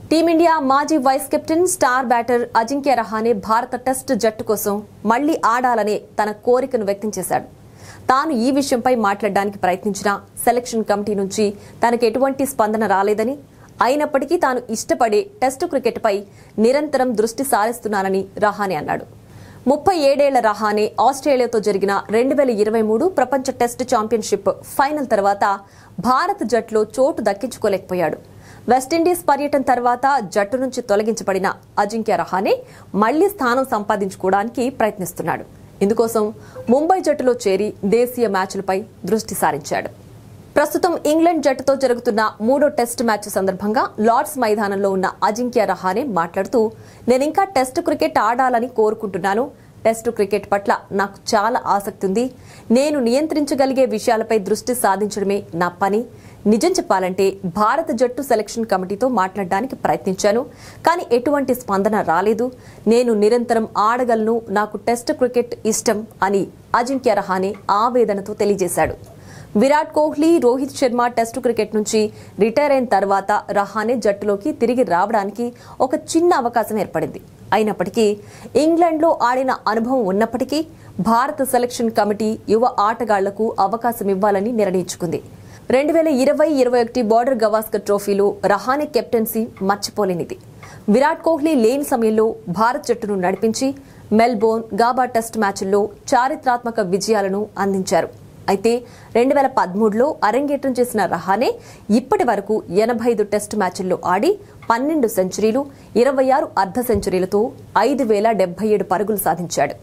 Team India మాజీ vice captain star batter Ajinkya Rahane భారత test జట్టు కోసం మళ్లీ ఆడాలనే తన కోరికను వ్యక్తం చేశాడు. తాను ఈ విషయంపై మాట్లాడడానికి ప్రయత్నించిన సెలక్షన్ కమిటీ నుంచి తనకు ఎటువంటి స్పందన రాలేదని, అయినప్పటికీ తాను ఇష్టపడే టెస్టు క్రికెట్పై నిరంతరం దృష్టి సారిస్తున్నానని రహానే అన్నాడు. 37 ఏళ్ల రహానే ఆస్ట్రేలియాతో జరిగిన 2023 ప్రపంచ టెస్ట్ ఛాంపియన్షిప్ ఫైనల్ తర్వాత భారత జట్టులో చోటు దక్కించుకోలేకపోయాడు. వెస్టిండీస్ పర్యటన తర్వాత జట్టు నుంచి తొలగించబడిన అజింక్య రహానే మళ్లీ స్థానం సంపాదించుకోవడానికి ప్రయత్నిస్తున్నాడు. ఇందుకోసం ముంబై జట్టులో చేరి దేశీయ మ్యాచ్లపై దృష్టి సారించాడు. ప్రస్తుతం ఇంగ్లాండ్ జట్టుతో జరుగుతున్న 3వ టెస్ట్ మ్యాచ్ సందర్భంగా లార్డ్స్ మైదానంలో ఉన్న అజింక్య రహానే మాట్లాడుతూ, నేనింకా టెస్ట్ క్రికెట్ ఆడాలని కోరుకుంటున్నాను. టెస్టు క్రికెట్ పట్ల నాకు చాలా ఆసక్తి ఉంది. నేను నియంత్రించగలిగే విషయాలపై దృష్టి సాధించడమే నా పని. నిజం చెప్పాలంటే భారత జట్టు సెలక్షన్ కమిటీతో మాట్లాడడానికి ప్రయత్నించాను, కానీ ఎటువంటి స్పందన రాలేదు. నేను నిరంతరం ఆడగలను, నాకు టెస్ట్ క్రికెట్ ఇష్టం అని అజింక్య రహానే ఆవేదనతో తెలియజేశాడు. విరాట్ కోహ్లీ, రోహిత్ శర్మ టెస్టు క్రికెట్ నుంచి రిటైర్ అయిన తర్వాత రహానే జట్టులోకి తిరిగి రావడానికి ఒక చిన్న అవకాశం ఏర్పడింది. అయినప్పటికీ ఇంగ్లాండ్లో ఆడిన అనుభవం ఉన్నప్పటికీ భారత సెలక్షన్ కమిటీ యువ ఆటగాళ్లకు అవకాశం ఇవ్వాలని నిర్ణయించుకుంది. 2020-21 బార్డర్ గవాస్కర్ ట్రోఫీలో రహానే కెప్టెన్సీ మర్చిపోలేనిది. విరాట్ కోహ్లీ లేని సమయంలో భారత్ జట్టును నడిపించి మెల్బోర్న్, గాబా టెస్ట్ మ్యాచ్ల్లో చారిత్రాత్మక విజయాలను అందించారు. అయితే 2013లో అరంగేట్రం చేసిన రహానే ఇప్పటి వరకు 85 టెస్ట్ మ్యాచ్ల్లో ఆడి 12 సెంచరీలు, 26 అర్ధ సెంచరీలతో 5077 పరుగులు సాధించాడు.